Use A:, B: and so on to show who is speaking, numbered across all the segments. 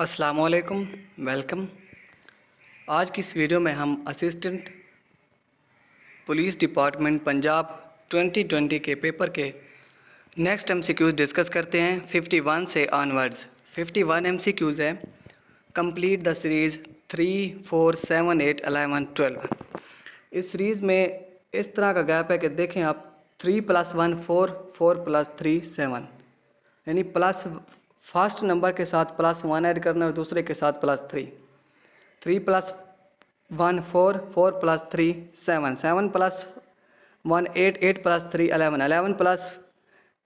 A: अस्सलामुअलैकुम, वेलकम। आज की इस वीडियो में हम असिस्टेंट पुलिस डिपार्टमेंट पंजाब 2020 के पेपर के नेक्स्ट एमसीक्यूज़ डिस्कस करते हैं 51 से ऑनवर्ड्स। 51 एमसीक्यूज़ है। Complete the series 3, 4, 7, 8, 11, 12। इस सीरीज़ में इस तरह का गैप है कि देखें आप 3 + 1 4, 4 + 3 7, यानी प्लस फर्स्ट नंबर के साथ +1 ऐड करना और दूसरे के साथ +3। 3 + 1 4, 4 + 3 7, 7 + 1 8, 8 + 3 11, 11 +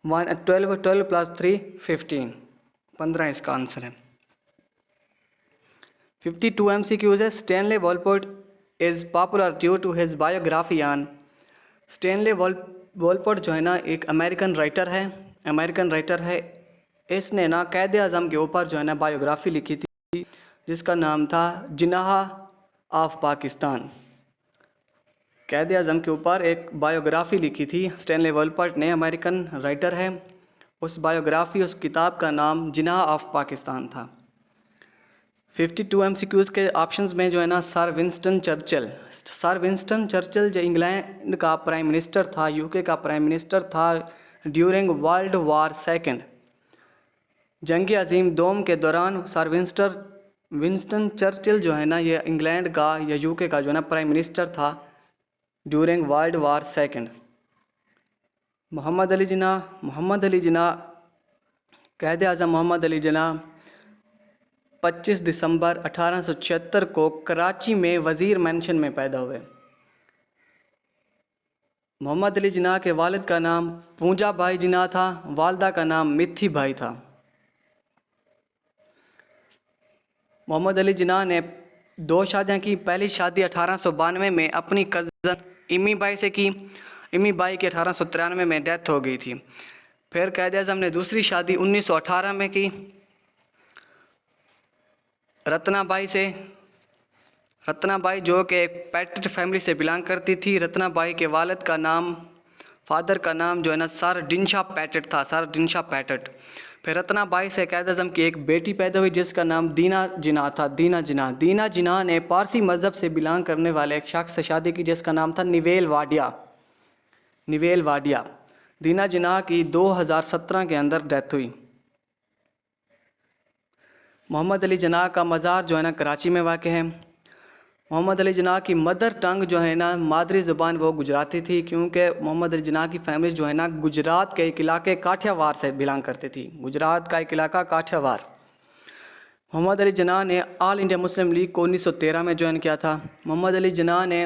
A: 1 12, 12 + 3 15, 15 इसका आंसर है। 52 MCQs है। Stanley Wolpert is popular due to his biography on. Stanley Wolpert जो है ना एक अमेरिकन राइटर है। इसने ना कैद आज़म के ऊपर जो है ना बायोग्राफी लिखी थी जिसका नाम था जिनाह ऑफ पाकिस्तान। कैद आज़म के ऊपर एक बायोग्राफी लिखी थी स्टैनले वॉलपोर्ट ने, अमेरिकन राइटर है। उस किताब का नाम जिनाह ऑफ पाकिस्तान था। 52 MCQs के ऑप्शंस में जो है ना सर विंस्टन चर्चिल जो इंग्लैंड का प्राइम मिनिस्टर था, यूके का प्राइम मिनिस्टर था ड्यूरिंग वर्ल्ड वार सेकेंड, जंग अज़ीम दोम के दौरान सर विंस्टन चर्चिल जो है ना ये इंग्लैंड का या यूके का जो है ना प्राइम मिनिस्टर था during world war second. Mohammad Ali Jinnah Quaid Azam Mohammad Ali जिन्ना 25 दिसंबर 1876 को कराची में वज़ीर मेंशन में पैदा हुए। मोहम्मद अली जिन्ना के वालिद का नाम पूंजा भाई जिन्ना था, वालदा का नाम मिथी भाई था। मोहम्मद अली जिन्ना ने 2 शादियाँ की। पहली शादी 1892 में अपनी कज़न इमी बाई से की। इमी बाई की 1893 में डेथ हो गई थी। फिर कैद आज़म ने दूसरी शादी 1918 में की रत्ना बाई जो कि एक पैट्रिट फैमिली से बिलोंग करती थी। रत्ना बाई के वालिद का नाम, फादर का नाम जो है ना सर डिनशा पैटेट था, सर डिनशा पैटेट। फिर रत्ना बाई से कैद आज़म की एक बेटी पैदा हुई जिसका नाम दीना जिन्ना था। दीना जिन्ना ने पारसी मज़हब से बिलोंग करने वाले एक शख्स से शादी की जिसका नाम था निवेल वाडिया। दीना जिन्ना की 2017 के अंदर डेथ हुई। मोहम्मद अली जिन्ना का मज़ार जो है ना कराची में वाक़ है। मोहम्मद अली जिन्ना की मदर टंग जो है ना मादरी ज़ुबान वो गुजराती थी, क्योंकि मोहम्मद अली जिन्ना की फैमिली जो है ना गुजरात के एक इलाके काठियावाड़ से बिलोंग करती थी। गुजरात का एक इलाका काठियावाड़। मोहम्मद अली जिन्ना ने ऑल इंडिया मुस्लिम लीग को 1913 में ज्वाइन किया था। मोहम्मद अली जिन्ना ने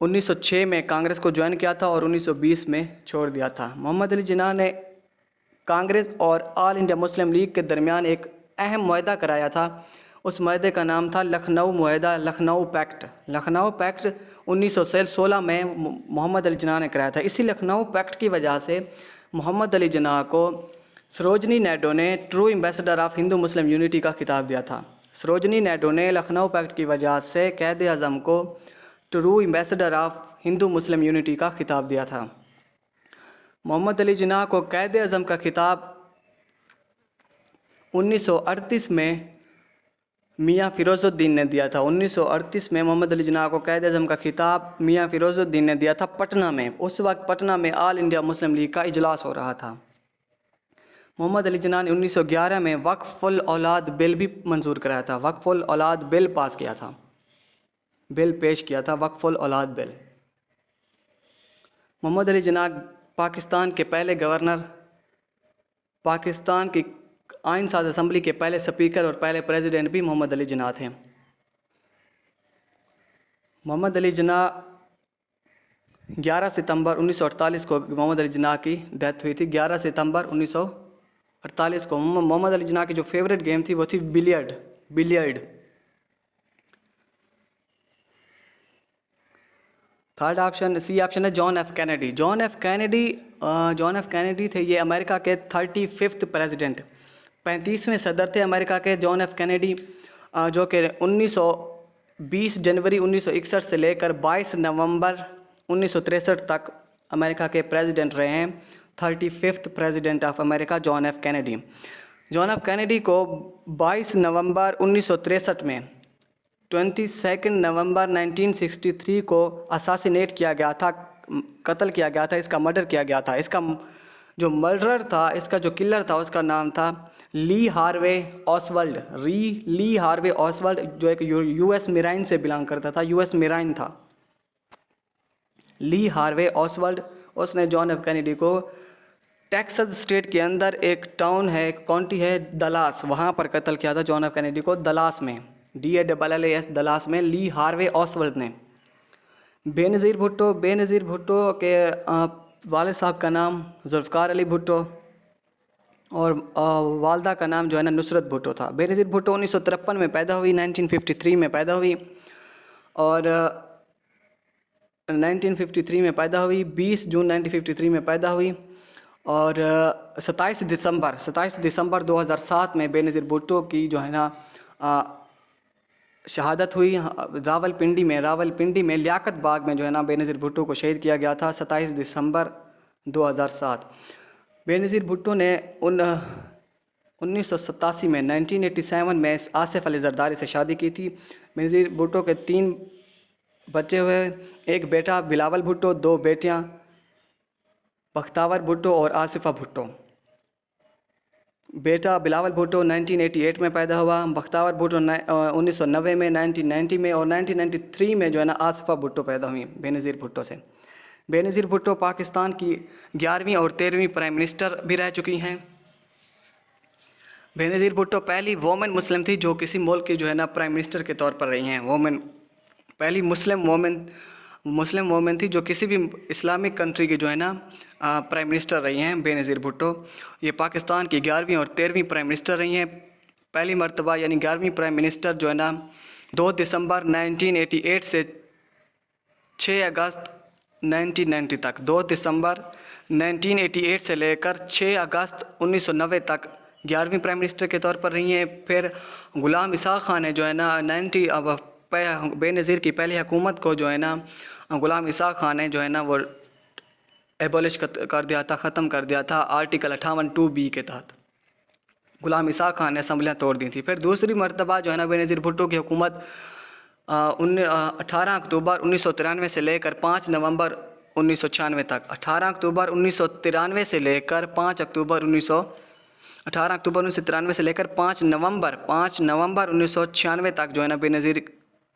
A: 1906 में कांग्रेस को ज्वाइन किया था और 1920 में छोड़ दिया था। मोहम्मद अली जिन्ना ने कांग्रेस और ऑल इंडिया मुस्लिम लीग के दरमियान एक अहम मुआहदा कराया था। उस मुआहदे का नाम था लखनऊ मुआहदा, लखनऊ पैक्ट। 1916 में मोहम्मद अली जिन्ना ने कराया था। इसी लखनऊ पैक्ट की वजह से मोहम्मद अली जिन्ना को सरोजनी नायडू ने true ambassador of Hindu Muslim unity का खिताब दिया था। सरोजनी नायडू ने लखनऊ पैक्ट की वजह से कैद आज़म को true ambassador of Hindu Muslim unity का खिताब दिया था। मोहम्मद अली जिन्ना को कैद आज़म का खिताब 1938 में मियाँ फ़िरोज़ुद्दीन ने दिया था। 1938 में मोहम्मद अली जिन्ना को कैद आज़म का खिताब मियाँ फ़िरोज़ुद्दीन ने दिया था पटना में। उस वक्त पटना में ऑल इंडिया मुस्लिम लीग का इजलास हो रहा था। मोहम्मद अली जिन्ना ने 1911 में वक्फ़ुल औलाद बिल भी मंजूर कराया था। वक्फ़ुल औलाद बिल पेश किया था वक्फ़ुल औलाद बिल। मोहम्मद अली जिन्ना पाकिस्तान के पहले गवर्नर, पाकिस्तान की आइन साज असम्बली के पहले स्पीकर और पहले प्रेसिडेंट भी मोहम्मद अली जिन्ना थे। मोहम्मद अली जिन्ना 11 सितंबर 1948 को मोहम्मद अली जिन्ना की डेथ हुई थी। 11 सितंबर 1948 को। मोहम्मद अली जिन्ना की जो फेवरेट गेम थी वो थी billiard. Third option C option है जॉन एफ कैनेडी थे। ये अमेरिका के 35th प्रेसिडेंट, 35वें सदर थे अमेरिका के जॉन एफ कैनेडी, जो कि 20 जनवरी 1961 से लेकर 22 नवंबर 1963 तक अमेरिका के प्रेसिडेंट रहे हैं। 35th president of America John F Kennedy. John F Kennedy को 22 नवंबर 1963 में 22 नवंबर 1963 को असासिनेट किया गया था, कत्ल किया गया था, इसका मर्डर किया गया था। इसका जो मर्डरर था, इसका जो किलर था, उसका नाम था Lee Harvey Oswald. Lee Harvey Oswald, जो एक यूएस मेराइन से बिलोंग करता था, यूएस मेराइन था ली हार्वे ऑसवाल्ड। उसने जॉन एफ कैनेडी को टेक्सास स्टेट के अंदर एक टाउन है, एक काउंटी है दलास, वहाँ पर कत्ल किया था जॉन एफ कैनेडी को, दलास में, DALLAS दलास में, ली हार्वे ऑसवाल्ड ने। बेनज़ीर भुट्टो के वालिद साहब का नाम जुल्फ़कार अली भुट्टो और वालदा का नाम जो है ना नुसरत भुट्टो था। बेनज़ीर भुट्टो 1953 में पैदा हुई, 1953 में पैदा हुई और 1953 में पैदा हुई, 20 जून 1953 में पैदा हुई और 27 दिसंबर 2007 में बेनज़ीर भुट्टो की जो है ना शहादत हुई रावलपिंडी में लियाकत बाग में जो है ना बेनज़ीर भुट्टो को शहीद किया गया था 27 दिसंबर 2007। बेनज़ीर भुट्टो ने 1987 में 1987 में आसिफ अली जरदारी से शादी की थी। बेनज़ीर भुट्टो के 3 बच्चे हुए, एक बेटा बिलावल भुट्टो, 2 बेटियां बख्तावर भुट्टो और आसिफा भुट्टो। बेटा बिलावल भुट्टो 1988 में पैदा हुआ, बख्तावर भुट्टो 1990 में, 1990 में और 1993 में जो है ना आसिफा भुट्टो पैदा हुई बेनज़ीर भुट्टो से। बेनज़ीर भुट्टो पाकिस्तान की 11वीं और 13वीं प्राइम मिनिस्टर भी रह चुकी हैं। बेनज़ीर भुट्टो पहली वोमेन मुस्लिम थी जो किसी मुल्क की जो है ना प्राइम मिनिस्टर के तौर पर रही हैं। पहली मुस्लिम वोमेन थी जो किसी भी इस्लामिक कंट्री की जो है ना प्राइम मिनिस्टर रही हैं बेनज़ीर भुट्टो। ये पाकिस्तान की 11वीं और 13वीं प्राइम मिनिस्टर रही हैं। पहली मरतबा यानी 11वीं प्राइम मिनिस्टर जो है ना 2 दिसंबर 1988 से 6 अगस्त 1990 तक, 2 दिसंबर 1988 से लेकर 6 अगस्त 1990 तक 11वीं प्राइम मिनिस्टर के तौर पर रही हैं। फिर गुलाम इसाक खान ने जो है ना बेनज़ीर की पहली हुकूमत को जो है ना गुलाम इसाक खान ने जो है ना वो एबॉलिश कर दिया था, ख़त्म कर दिया था आर्टिकल 58(2)B के तहत। गुलाम इसाक खान ने असम्बलियाँ तोड़ दी थी। फिर दूसरी मरतबा जो है ना बेनज़ीर भुट्टो की हुकूमत 18 अक्टूबर 1993 से लेकर 5 नवंबर 1996 तक, 18 अक्टूबर 1993 से लेकर 5 अक्टूबर 1993 से लेकर 5 नवंबर 1996 तक जो है ना बेनज़ीर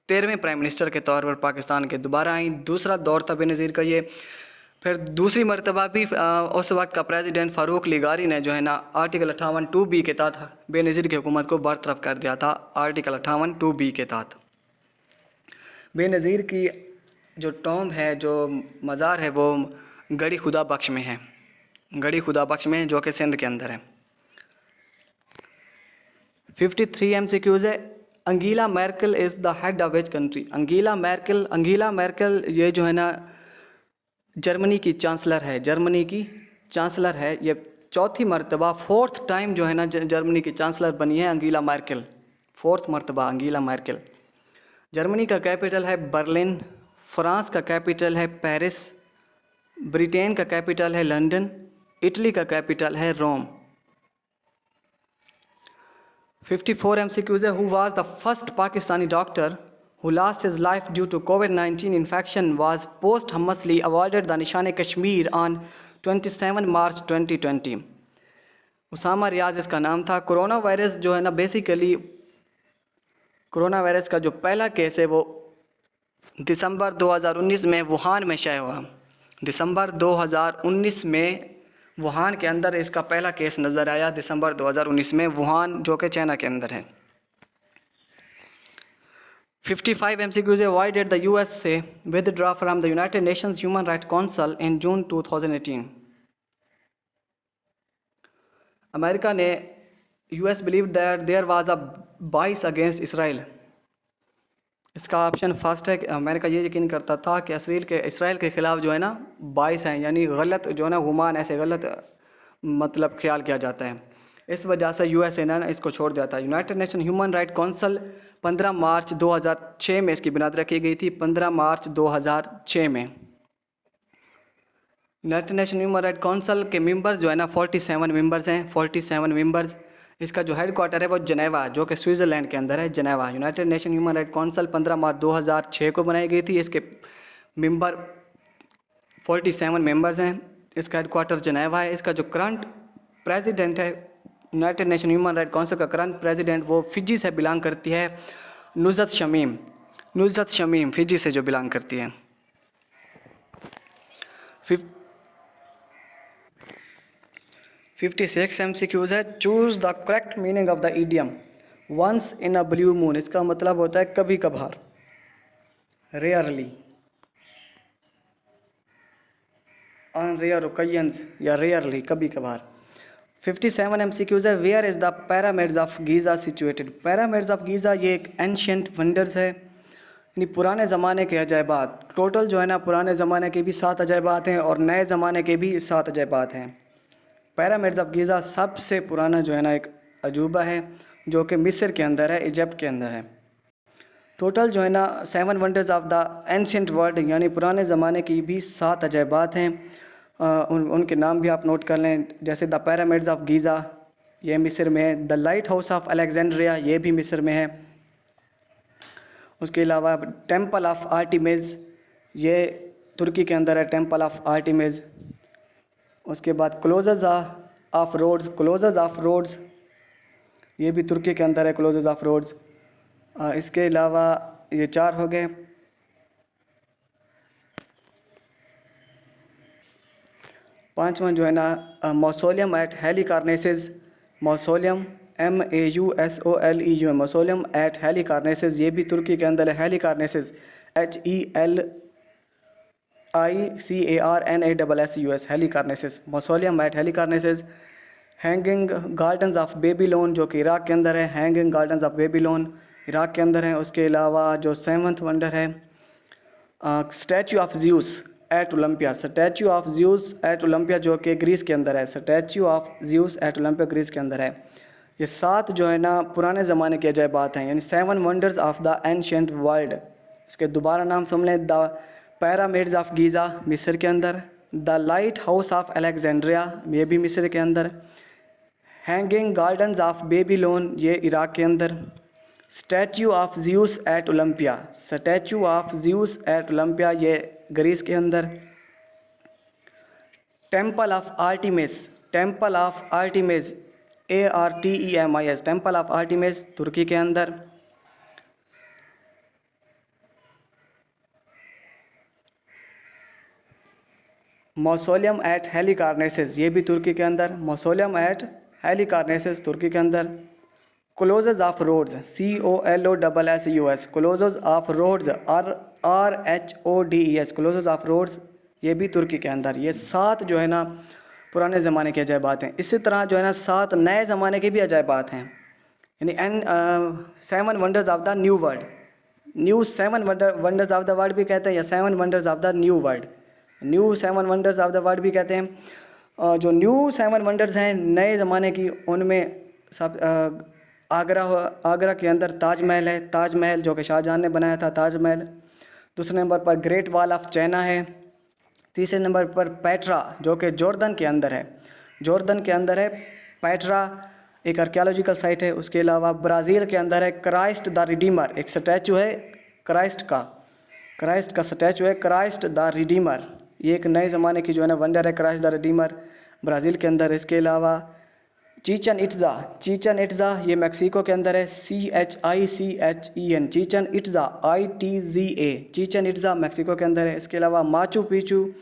A: 13वें प्राइम मिनिस्टर के तौर पर पाकिस्तान के दोबारा आई। दूसरा दौर था बेनज़ीर का ये। फिर दूसरी मरतबा भी उस वक्त का प्रेसिडेंट फ़ारूक लिगारी ने जो है ना आर्टिकल 58(2)B के तहत बेनज़ीर की हुकूमत को बरतरफ कर दिया था, आर्टिकल 58(2)B के तहत। बेनज़ीर की जो टॉम्ब है, जो मज़ार है, वो गढ़ी खुदा बख्श में है, जो कि सिंध के अंदर है। 53 MCQs है। Angela Merkel is the head of which country? Angela Merkel ये जो है ना जर्मनी की चांसलर है। ये चौथी मरतबा, 4th टाइम जो है ना जर्मनी की चांसलर बनी है अंगीला मेर्केल, 4th मरतबा अंगीला मेर्केल। जर्मनी का कैपिटल है बर्लिन, फ्रांस का कैपिटल है पेरिस, ब्रिटेन का कैपिटल है लंदन, इटली का कैपिटल है रोम। 54 MCQs है। Who was the first Pakistani doctor who lost his life due to COVID-19 infection was posthumously awarded the Nishan-e-Kashmir on 27 March 2020? Usama रियाज इसका नाम था। कोरोना वायरस जो है ना बेसिकली कोरोना वायरस का जो पहला केस है वो दिसंबर 2019 में वुहान में शाया हुआ। दिसंबर 2019 में वुहान के अंदर इसका पहला केस नज़र आया, दिसंबर 2019 में, वुहान जो कि चाइना के अंदर है। 55 MCQs है। Why did the USA withdraw from the United Nations Human Rights Council in June 2018? America ने US believed that there was a bias against Israel. इसका ऑप्शन फर्स्ट है कि अमेरिका ये यकीन करता था कि इसराइल के ख़िलाफ़ जो है ना बाइस हैं, यानी गलत जो है ना गुमान, ऐसे गलत मतलब ख्याल किया जाता है। इस वजह से USA ने इसको छोड़ दिया था। United Nation Human Right Council 15 March 2006 में इसकी बुनियाद रखी गई थी, 15 मार्च 2006 में। United Nation Human Right council के मेंबर्स जो है ना 47 मेंबर्स हैं, 47 मेंबर्स। इसका जो हेड क्वार्टर है वो जनेवा, जो कि स्विट्ज़रलैंड के अंदर है। Geneva United Nation Human Right Council 15 March 2006 को बनाई गई थी। इसके मेंबर 47 मेंबर्स हैं। इसका हेड क्वार्टर जनेवा है। इसका जो करंट प्रेसिडेंट है United Nation Human Right council का करंट प्रेसिडेंट वो फिजी से बिलोंग करती है, नुज़रत शमीम फिजी से जो बिलोंग करती है। 56 MCQs है। Choose the correct meaning of the idiom once in a blue moon. इसका मतलब होता है कभी कभार, रेयरली, अनरेयर ओकेजन्स या रेयरली, कभी कभार। 57 MCQs है। Where is the pyramids of Giza situated. Pyramids of Giza ये एक एंशियंट वंडर्स है, यानी पुराने ज़माने के अजायबात। टोटल जो है ना पुराने ज़माने के भी 7 अजायबात हैं और नए ज़माने के भी 7 अजायबात हैं। पैरामिड्स ऑफ गीज़ा सबसे पुराना जो है ना एक अजूबा है, जो कि मिस्र के अंदर है, इजिप्ट के अंदर है। टोटल जो है ना 7 wonders of the ancient world, यानी पुराने ज़माने की भी 7 अजायबात हैं। उनके नाम भी आप नोट कर लें, जैसे द पैरामिड्स ऑफ गीज़ा ये मिस्र में है। The lighthouse of Alexandria ये भी मिस्र में है। उसके अलावा टेम्पल ऑफ आर्टिमिस ये तुर्की के अंदर है, टेम्पल ऑफ आर्टिमिस। उसके बाद क्लोजेस ऑफ रोड्स ये भी तुर्की के अंदर है, क्लोजेस ऑफ रोड्स। इसके अलावा ये 4 हो गए। पांचवा जो है ना mausoleum at Halicarnassus, mausoleum MAUSOLEUM, mausoleum at Halicarnassus ये भी तुर्की के अंदर है। Halicarnassus HELICARNASSUS, Halicarnassus, mausoleum at Halicarnassus. Hanging gardens of Babylon जो कि इराक़ के अंदर है, hanging gardens of Babylon Iraq के अंदर है। उसके अलावा जो 7th वंडर है statue of Zeus at Olympia, statue of Zeus at Olympia जो कि ग्रीस के अंदर है, statue of Zeus at Olympia Greece के अंदर है। ये 7 जो है ना पुराने ज़माने के अजायबात हैं, यानी 7 wonders of the ancient world. इसके दोबारा नाम सुन लें, द पैरामिड्स ऑफ गीज़ा मिस्र के अंदर, the lighthouse of Alexandria ये भी मिस्र के अंदर, हैंगिंग गार्डन्स ऑफ बेबीलोन ये इराक़ के अंदर, statue of Zeus at Olympia, statue of Zeus at Olympia ये ग्रीस के अंदर, temple of Artemis ARTEMIS, temple of Artemis तुर्की के अंदर। मौसोलियम एट हेलिकार्नेसिस ये भी तुर्की के अंदर, मौसोलियम एट हेलिकार्नेसिस तुर्की के अंदर। Colossus of Rhodes COLOSSUS, Colossus of Rhodes RRHODES, Colossus of Rhodes ये भी तुर्की के अंदर। ये 7 जो है ना पुराने ज़माने के अजायबात हैं। इसी तरह जो है ना 7 नए ज़माने के भी अजायबात हैं, यानी 7 wonders of the new world. 7 wonders of the world भी कहते हैं या 7 wonders of the new world, 7 wonders of the world भी कहते हैं। जो 7 वंडर्स हैं नए ज़माने की, उनमें सब आगरा के अंदर ताजमहल है, ताजमहल जो कि शाहजहां ने बनाया था, ताजमहल। दूसरे नंबर पर ग्रेट वॉल ऑफ चाइना है। तीसरे नंबर पर पेट्रा जो कि जॉर्डन के अंदर है, पेट्रा एक आर्कियोलॉजिकल साइट है। उसके अलावा ब्राज़ील के अंदर है क्राइस्ट द रिडीमर, एक स्टैचू है क्राइस्ट का स्टैचू है, क्राइस्ट द रिडीमर। ये एक नए ज़माने की जो है ना वंडर है, क्राइस्ट द रिडीमर, ब्राज़ील के अंदर। इसके अलावा चीचन इट्ज़ा ये मैक्सिको के अंदर है, CHICHEN, Chichen Itza ITZA, Chichen Itza Mexico के अंदर है। इसके अलावा Machu Picchu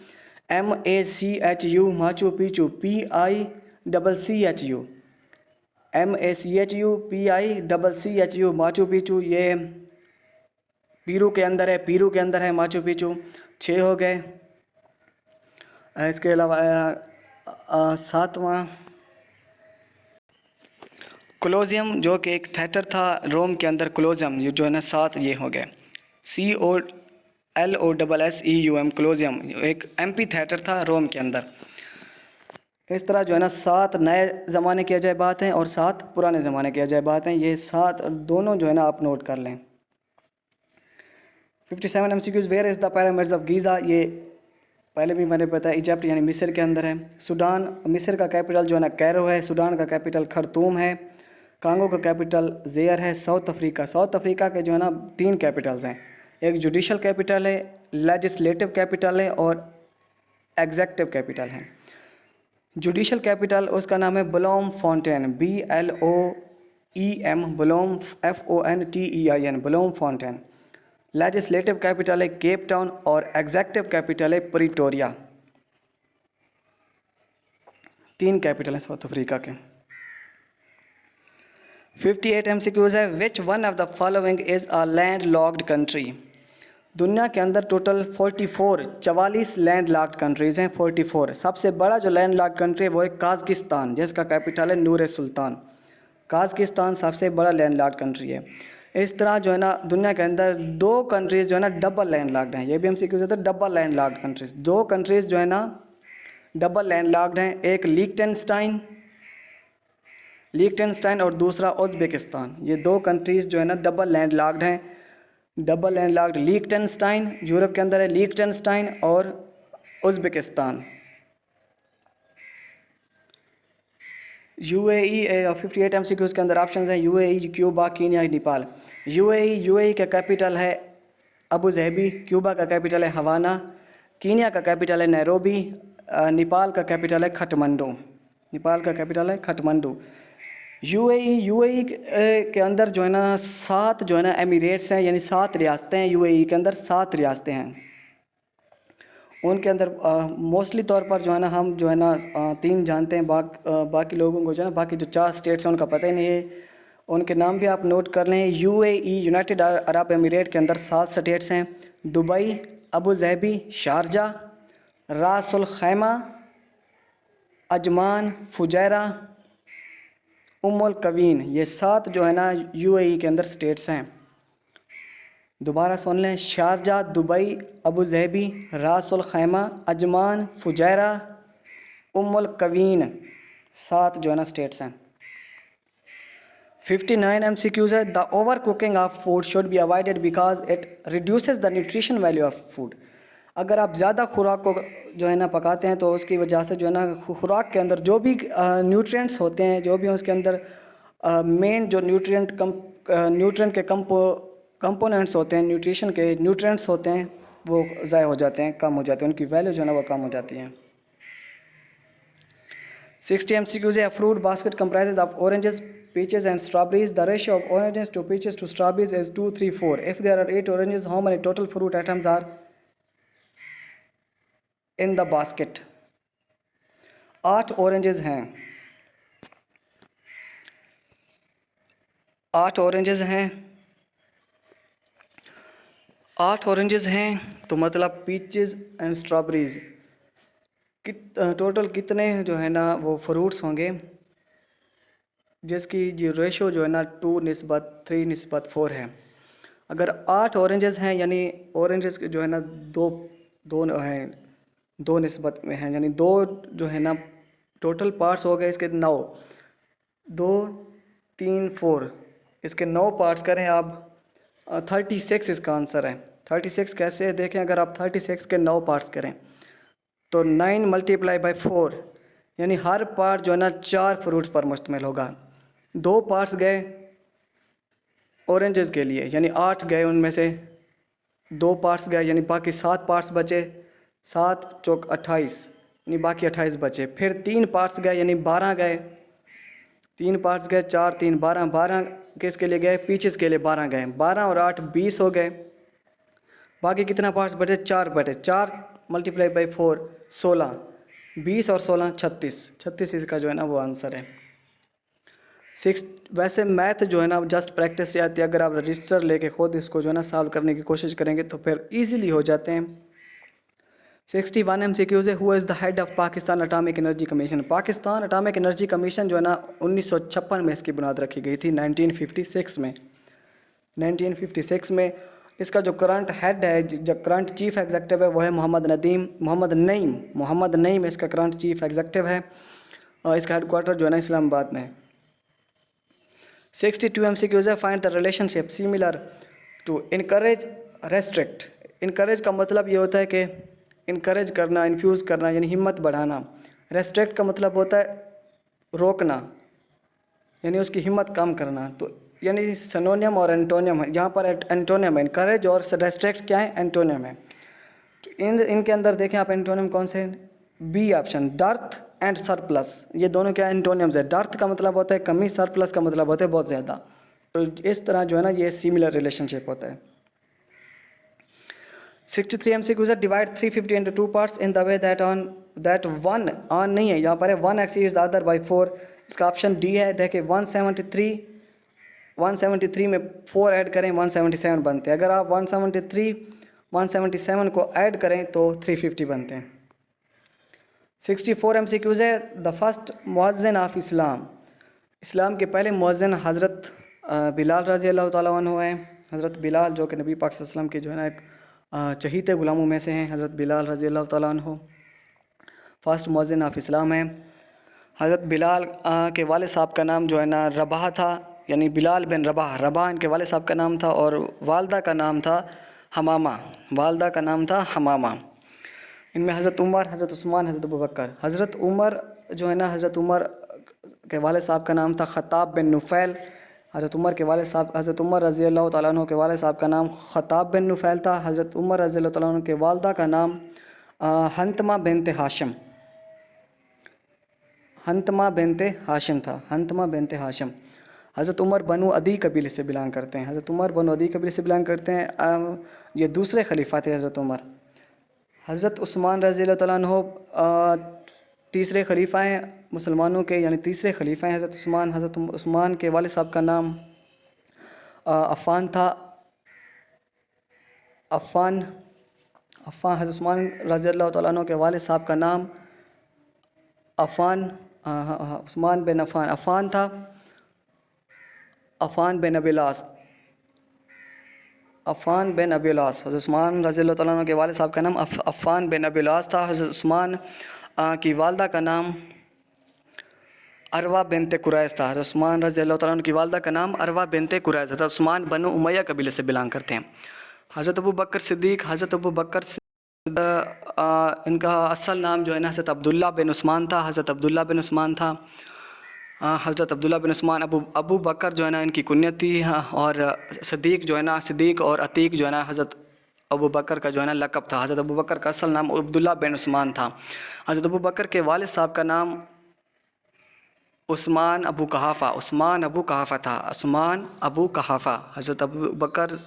A: MACHU, Machu Picchu PICCHU, MACHU Machu Picchu ये पीरू के अंदर है माचू पिचू। 6 हो गए। इसके अलावा 7वां कोलोजियम जो कि एक थिएटर था रोम के अंदर, कोलोजियम ये जो है ना 7 ये हो गए, COLOSSEUM, कोलोजियम एक एम्पी थिएटर था रोम के अंदर। इस तरह जो है ना 7 नए ज़माने के अजायबात हैं और 7 पुराने ज़माने के अजायबात हैं। ये 7 दोनों जो है ना आप नोट कर लें। 57 MCQs। Where is the pyramids of Giza, ये पहले भी मैंने बताया इजिप्ट यानी मिस्र के अंदर है। सूडान, मिस्र का कैपिटल जो है ना कैरो है, सूडान का कैपिटल खरतूम है। कांगो का कैपिटल ज़ेयर है। साउथ अफ्रीका, साउथ अफ्रीका के जो है ना 3 कैपिटल्स हैं, एक जुडिशल कैपिटल है, लेजिस्लेटिव कैपिटल है और एग्जेक्टिव कैपिटल है। जुडिशल कैपिटल उसका नाम है Blom fountain, BLOEM, Blom FONTEIN, Blom fountain. Legislative capital है केप टाउन और एग्जेक्टिव कैपिटल है प्रिटोरिया। 3 कैपिटल हैं साउथ अफ्रीका के। 58 MCQs है। Which one of the following is a land locked country. दुनिया के अंदर टोटल 44 लैंड लॉक्ड कंट्रीज़ हैं। 44। सबसे बड़ा जो लैंड लॉक्ड कंट्री है वो है काज़किस्तान, जिसका कैपिटल है नूर सुल्तान। काज़किस्तान सबसे बड़ा लैंड लॉक्ड कंट्री है। इस तरह जो है ना दुनिया के अंदर 2 कंट्रीज़ जो है ना डबल लैंड लॉक्ड हैं। ये भी MCQ होता है, double land locked countries. 2 countries जो है ना डबल लैंड लॉक्ड हैं, एक लिechtenstein और दूसरा उज़्बेकिस्तान। ये 2 कंट्रीज़ जो है ना डबल लैंड लॉक्ड हैं। डबल लैंड लॉक्ड लिechtenstein यूरोप के अंदर है, लिechtenstein और उज़्बेकिस्तान। UAE 58 MCQs के अंदर ऑप्शन हैं UAE, Cuba, Kenya, Nepal. UAE का कैपिटल है अबू ज़हबी, क्यूबा का कैपिटल है हवाना, कीनिया का कैपिटल है नैरोबी, नेपाल का कैपिटल है खटमंडू। UAE के अंदर जो है ना 7 जो है ना एमिरेट्स हैं, यानी 7 रियासतें हैं। UAE के अंदर 7 रियासतें हैं। उनके अंदर मोस्टली तौर पर जो है ना हम जो है ना 3 जानते हैं, बाकी लोगों को जो है ना बाकी जो 4 स्टेट्स हैं उनका पता ही नहीं है। उनके नाम भी आप नोट कर लें। UAE यूनाइटेड अरब एमिरेट के अंदर 7 स्टेट्स हैं। दुबई, अबू ज़हबी, शारजा, रास अल खैमा, अजमान, फुजैरा, उम्मुल कवीन। ये 7 जो है ना UAE के अंदर स्टेट्स हैं। दोबारा सुन लें, शारजा, दुबई, अबू ज़हबी, रास अल खैमा, अजमान, फुजैरा, उम्मुल कवीन, 7 जो है ना स्टेट्स हैं। 59 MCQs है। The over cooking of food should be avoided because it reduces the nutrition value of food. अगर आप ज़्यादा खुराक को जो है ना पकाते हैं तो उसकी वजह से जो है ना खुराक के अंदर जो भी न्यूट्रिएंट्स होते हैं, जो भी उसके अंदर मेन जो न्यूट्रिएंट के कंपोनेंट्स होते हैं, न्यूट्रिशन के न्यूट्रिएंट्स होते हैं, वो ज़ाय हो जाते हैं, कम हो जाते हैं, उनकी वैल्यू जो है ना वो कम हो जाती है। 60 MCQs है। Fruit basket comprises of oranges, peaches and strawberries. The ratio of oranges to peaches to strawberries is 2, 3, 4. If there are 8 oranges, how many total fruit items are in the basket? 8 oranges हैं। 8 oranges हैं। 8 oranges हैं तो मतलब peaches and strawberries total कितने जो है ना वो फ्रूट्स होंगे, जिसकी जो रेशो जो है ना 2:3:4 है। अगर 8 ऑरेंजेस हैं यानी ऑरेंजेस जो है ना दो हैं, 2 निस्बत में हैं, यानी 2 जो है ना टोटल पार्ट्स हो गए इसके 9, 2, 3, 4, इसके 9 पार्ट्स करें आप, 36 इसका आंसर है। 36 कैसे है देखें, अगर आप 36 के 9 पार्ट्स करें तो 9 × 4 यानी हर पार्ट जो है ना 4 फ्रूट्स पर मुश्तमिल होगा। 2 पार्ट्स गए ऑरेंजेस के लिए यानी 8 गए, उनमें से 2 पार्ट्स गए यानी बाकी 7 पार्ट्स बचे, 7 चौक 28 यानी बाकी 28 बचे। फिर 3 पार्ट्स गए यानी 12 गए, 3 पार्ट्स गए, 4, 3, 12, 12 किसके लिए गए, पीचेस के लिए 12 गए, 12 और 8 20 हो गए। बाकी कितना पार्ट्स बचे, 4 बचे, 4 × 4 16, 20 और 16 36 इसका जो है ना वो आंसर है। 6 वैसे मैथ जो है ना जस्ट प्रैक्टिस से आती है, अगर आप रजिस्टर लेके खुद इसको जो है ना सॉल्व करने की कोशिश करेंगे तो फिर इजीली हो जाते हैं। 61 MCQs है। Who is the head of Pakistan atomic energy commission. Pakistan atomic energy commission जो है ना 1956 में इसकी बुनियाद रखी गई थी, 1956 में इसका जो करंट हेड है, जो करंट चीफ एग्जेक्टिव है वो है मोहम्मद नईम इसका करंट चीफ एग्जेक्टिव है और इसका हेडक्वार्टर जो है ना इस्लामाबाद में है। 62 MCQs है। Find the relationship similar to encourage restrict. Encourage का मतलब ये होता है कि इनकरेज करना, इन्फ्यूज़ करना यानी हिम्मत बढ़ाना। रेस्ट्रिक्ट का मतलब होता है रोकना, यानी उसकी हिम्मत कम करना। तो यानी सिनोनियम और एंटोनियम है, यहाँ पर एंटोनियम है, करेज और रेस्ट्रिक्ट क्या है, एंटोनियम है। तो इनके अंदर देखें आप एंटोनियम कौन से हैं, B option, dearth and surplus, ये दोनों क्या एंटोनियम्स है। डर्थ का मतलब होता है कमी, सरप्लस का मतलब होता है बहुत ज़्यादा। तो इस तरह जो है ना ये सिमिलर रिलेशनशिप होता है। 63 MCQs है, divide 350 into 2 parts in the way that one on नहीं है, यहाँ पर है 1 exceeds the other by 4। इसका ऑप्शन डी है। देखिए 173 में 4 ऐड करें 177 बनते हैं। अगर आप 177 को ऐड करें तो 350 बनते हैं। 64 MCQs है, द फर्स्ट मुअज्जिन ऑफ इस्लाम, इस्लाम के पहले मुअज्जिन हज़रत बिलाल रज़ी अल्लाह ताला अन्हु हैं। हज़रत बिलाल जो कि नबी पाक सल्लल्लाहु अलैहि वसल्लम के जो है ना एक चहीते ग़ुलामों में से हैं, हज़रत बिलाल रज़ी अल्लाह ताला अन्हु फर्स्ट मुअज्जिन ऑफ इस्लाम है। हज़रत बिलाल के वाले साहब का नाम जो है ना रबाह था, यानी बिलाल बिन रबाह इनके वाले साहब का नाम था, और वालदा का नाम था हमामा, इनमें हज़रत उमर, हज़रत उस्मान, हज़रत अबू बकर। हज़रत उमर जो है ना, हज़रत उमर के वाले साहब का नाम था ख़त्ताब बिन नुफ़ैल। हज़रत उमर के वाले साहब, हज़रत उमर रज़ी अल्लाह तआला अन्हु के वाले साहब का नाम ख़त्ताब बिन नुफ़ैल था। हज़रत उमर रज़ी अल्लाह तआला अन्हु के वालदा का नाम हंतमा बिनते हाशिम था, हंतमा बिनते हाशिम। हज़रत उमर बनु अदी कबीले से बिलोंग करते हैं, हज़रत उमर बनु अदी कबीले से बिलोंग करते हैं। ये दूसरे खलीफा थे हज़रत उमर। हज़रत उस्मान रज़ी अल्लाह तआला अन्हु तीसरे खलीफा हैं मुसलमानों के, यानी तीसरे खलीफा हैं हज़रत उस्मान। हज़रत उस्मान के वाले साहब का नाम अफ़ान था, अफ़ान। हज़रत उस्मान रज़ी अल्लाह तआला अन्हु के वाले साहब का नाम अफ़ान, उस्मान बिन अफ़ान था, अफ़ान बिन अबी अल-आस। हज़रत उस्मान रज़ी अल्लाह तआला अन्हु के वाले साहब का नाम अफ़ान बिन अबी अल-आस था। हज़रत उस्मान की वालदा का नाम अरवा बिनते कुरैश था। हज़रत उस्मान रज़ी अल्लाह तआला अन्हु की वालदा का नाम अरवा बिनते कुरैश था। उस्मान बनु उमैया कबीले से बिलोंग करते हैं। हज़रत अबू बकर सिद्दीक़, इनका असल नाम जो है ना हज़रत अब्दुल्ला बिन उस्मान था, हज़रत अब्दुल्ला बिन उस्मान। अबू बकर जो है ना इनकी कुन्यत थी, और सिद्दीक़ जो है ना, सिद्दीक़ और अतीक जो है ना हज़रत अबू बकर का जो है ना लक़ब था। हज़रत अबू बकर का असल नाम अब्दुल्ला बिन उस्मान था। हज़रत अबू बकर के वालिद साहब का नाम उस्मान अबू कहाफ़ा था, हज़रत अबू बकर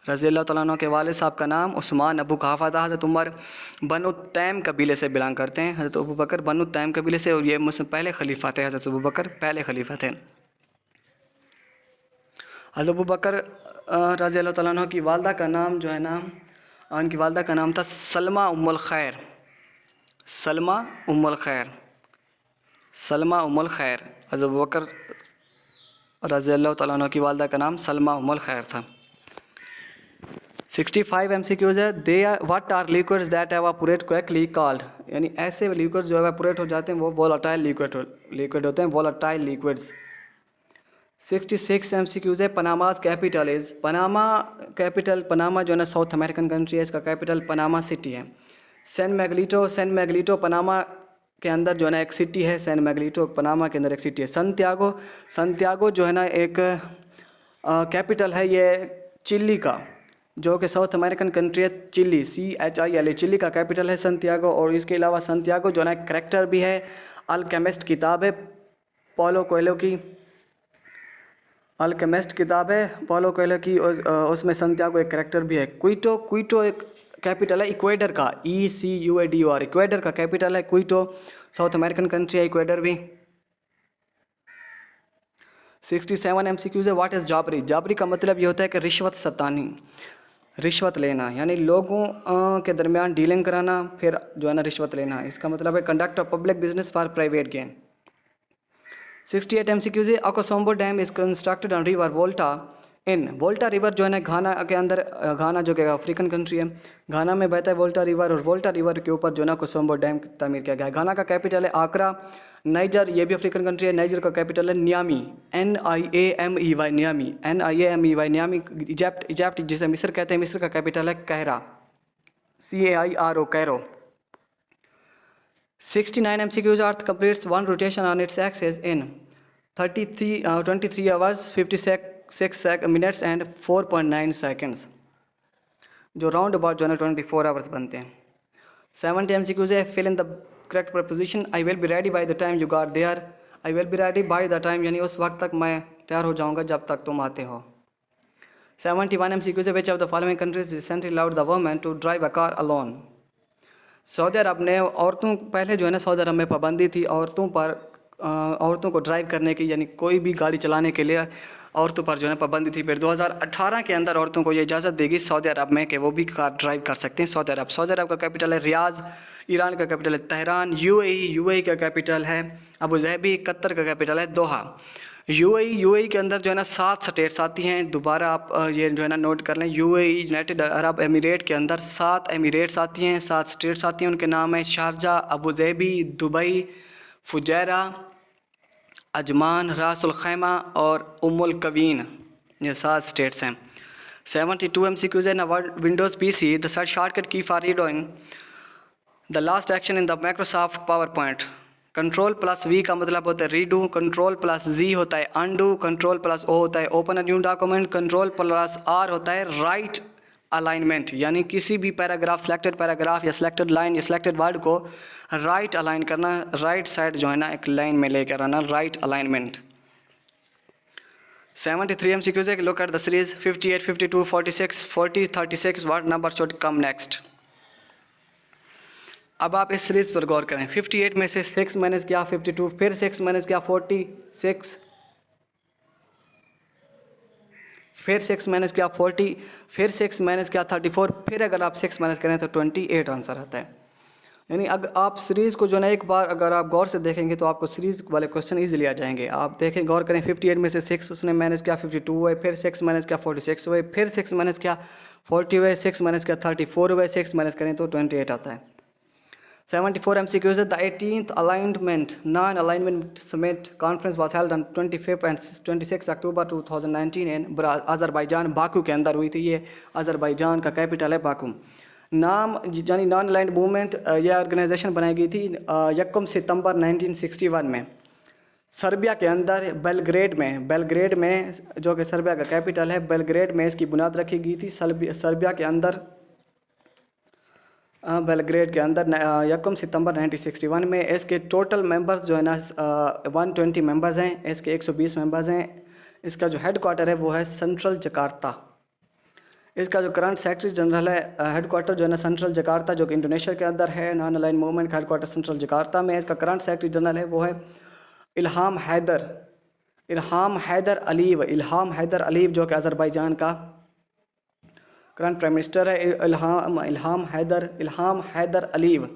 A: रज़ी अल्लाह तआला अन्हु के वालिद साहब का नाम उस्मान अबू कहाफ़ा था। हज़रत उमर बनु तैम कबीले से बिलोंग करते हैं, हज़रत अबू बकर बनु तैम कबीले से, और ये मुझसे पहले खलीफा थे। हज़रत अबू बकर पहले खलीफा थे। हज़रत अबू बकर रज़ी अल्लाह तआला अन्हु की वालदा का नाम जो है ना, उनकी वालदा का नाम था सलमा उम्मुल खैर। हज़रत अबू बकर रज़ी अल्लाह तआला अन्हु की वालदा का नाम सलमा उम्मुल खैर था। 65 MCQs है, what are liquids that evaporate quickly called, यानी ऐसे लिक्विड्स जो एवापोरेट हो जाते हैं वो वोलेटाइल लिक्विड होते हैं, वोलेटाइल लिक्विड्स। 66 MCQs है, पनामाज कैपिटल इज़, पनामा जो है ना साउथ अमेरिकन कंट्री है, इसका कैपिटल पनामा सिटी है। सैन मैगलीटो पनामा के अंदर जो है ना एक सिटी है, सैन मैगलीटो पनामा के अंदर एक सिटी है। संतियागो जो है ना एक कैपिटल है ये चिली का, जो कि साउथ अमेरिकन कंट्री है, चिली, CHILE, चिली का कैपिटल है संतियागो। और इसके अलावा संतियागो जो है ना करैक्टर भी है, अल्केमिस्ट किताब है पॉलो कोएल्हो की, उसमें संतियागो एक करैक्टर भी है। क्विटो एक कैपिटल है इक्वेडर का, ECUADOR, इक्वेडर का कैपिटल है क्विटो, साउथ अमेरिकन कंट्री है इक्वेडर भी। 67 MCQs है, व्हाट इज़ जाबरी का मतलब ये होता है कि रिश्वत लेना, यानी लोगों के दरमियान डीलिंग कराना, फिर जो है ना रिश्वत लेना। इसका मतलब है conduct of public business for private gain. 68 MCQs है, Akosombo dam is constructed on river Volta river जो है ना घाना के अंदर, घाना जो कि अफ्रीकन कंट्री है, घाना में बहता है वोल्टा रिवर, और वोल्टा रिवर के ऊपर जो है ना कोसोम्बो डैम तामीर किया गया है। घाना का कैपिटल है आकरा। नाइजर, ये भी अफ्रीकन कंट्री है, नाइजर का कैपिटल है नियामी, नियामी। इजिप्ट जिसे मिस्र कहते हैं, मिस्र का कैपिटल है Cairo, CAIRO, Cairo. 69 MCQs, earth completes one rotation on its axis in 23 hours 56 minutes and 4.9 seconds, जो राउंड अबाउट जो है ना 24 आवर्स बनते हैं। 70 MCQs है। Fill in the correct preposition. I will be ready by the time you got there. I will be ready by the time यानी उस वक्त तक मैं तैयार हो जाऊंगा जब तक तुम आते हो। 71 MCQs है। Which of the following countries recently allowed the women to drive a car alone. Saudi Arab ने औरतों पहले जो है ना सऊदी अरब में पाबंदी थी औरतों को ड्राइव करने की, यानी कोई भी गाड़ी चलाने के लिए औरतों पर जो है पाबंदी थी। फिर 2018 के अंदर औरतों को ये इजाज़त देगी सऊदी अरब में कि वो भी कार ड्राइव कर सकते हैं। सऊदी अरब का कैपिटल है रियाज, ईरान का कैपिटल है तेहरान, यूएई का कैपिटल है अबू धाबी, कतर का कैपिटल है दोहा। यूएई के अंदर जो है ना 7 स्टेट्स आती हैं। दोबारा आप ये जो है ना नोट कर लें, यूएई यूनाइटेड अरब एमिरेट के अंदर 7 एमिरेट्स आती हैं, 7 स्टेट्स आती हैं। उनके नाम है Sharjah, Abu Dhabi, Dubai, Fujairah, Ajman, Ras al Khaimah और उम्मुल कवीन। ये 7 स्टेट्स हैं। 72 MCQs है। Windows PC the shortcut key for redoing the last action in the Microsoft PowerPoint. Ctrl+V का मतलब होता है रीडू, Ctrl+Z होता है अनडू, Ctrl+O होता है open a new document, Ctrl+R होता है राइट अलाइनमेंट, यानी किसी भी पैराग्राफ, सिलेक्टेड पैराग्राफ या सिलेक्टेड लाइन या सिलेक्टेड वर्ड को राइट अलाइन करना, राइट साइड जो है ना एक लाइन में लेकर आना, राइट अलाइनमेंट। 73 MCQs है। Look at the series 58, 52, 46, 40, 36 what number should come next. अब आप इस सीरीज़ पर गौर करें। 58 में से 6 माइनस किया 52, फिर 6 माइनस किया 46, फिर 6 माइनस किया 40, फिर 6 माइनस किया 34, फिर अगर आप 6 माइनस करें तो 28 आंसर आता है। यानी अगर आप सीरीज़ को जो है ना एक बार अगर आप गौर से देखेंगे तो आपको सीरीज़ वाले क्वेश्चन ईजिली आ जाएंगे। आप देखें, गौर करें, 58 में से 6 उसने माइनस किया 52 हुए, फिर 6 माइनस किया 46 हुए, फिर 6 माइनस किया 40 हुए, 6 माइनस किया 34 हुए, 6 माइनस करें तो 28 आता है। 74 MCQs है। The 18th alignment non-alignment summit conference was held on 25 and 26 October 2019 in Azerbaijan, Baku के अंदर हुई थी। ये अज़रबैजान का कैपिटल है बाकू। नाम यानी नॉन अलाइंड मूवमेंट, यह ऑर्गेनाइजेशन बनाई गई थी 1 सितंबर 1961 में सर्बिया के अंदर बेलग्रेड में जो कि सर्बिया का कैपिटल है, बेलग्रेड में इसकी बुनियाद रखी गई थी। सर्बिया के अंदर बेलग्रेड के अंदर 1 सितंबर 1961 में। इसके टोटल मेंबर्स जो है ना 120 मेंबर्स हैं, इसके 120 मेंबर्स हैं। इसका जो हेड क्वार्टर है वो है सेंट्रल जकार्ता। इसका जो करंट सेक्रेटरी जनरल है, हेड क्वार्टर जो है ना सेंट्रल जकार्ता, जो कि इंडोनेशिया के अंदर है। नॉन अलाइन मूवमेंट का हेड क्वार्टर सेंट्रल जकार्ता में। इसका करंट सेक्रेटरी जनरल है वो है इल्हाम हैदर अलीव जो कि अज़रबैजान का करंट प्राइम मिनिस्टर है। इल्हाम हैदर अलीव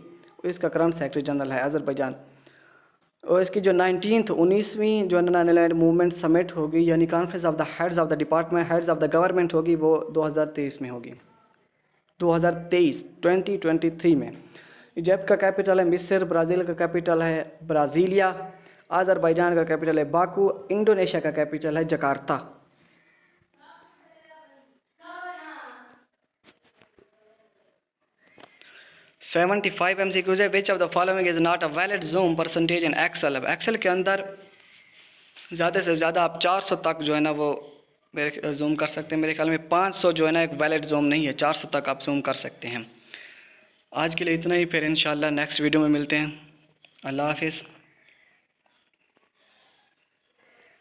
A: इसका करंट सेक्रेटरी जनरल है अज़रबैजान। और इसकी जो 19वीं जो नॉन अलाइंड मूवमेंट समिट होगी, यानी conference of the heads of the department, heads of the government होगी, वो 2023 में होगी। 2023 में। इजिप्ट का कैपिटल है मिस्र, ब्राज़ील का कैपिटल है ब्राज़ीलिया, अज़रबैजान का कैपिटल है बाकू, इंडोनेशिया का कैपिटल है जकार्ता। $75 MCQs है। Which of the following is not a valid zoom percentage in Excel. अब एक्सेल के अंदर ज़्यादा से ज़्यादा आप 400 तक जो है ना वो मेरे जूम कर सकते हैं। मेरे ख्याल में 500 जो है ना एक वैलिड जूम नहीं है, 400 तक आप जूम कर सकते हैं। आज के लिए इतना ही, फिर इंशाल्लाह नेक्स्ट वीडियो में मिलते हैं। अल्लाह हाफिज़।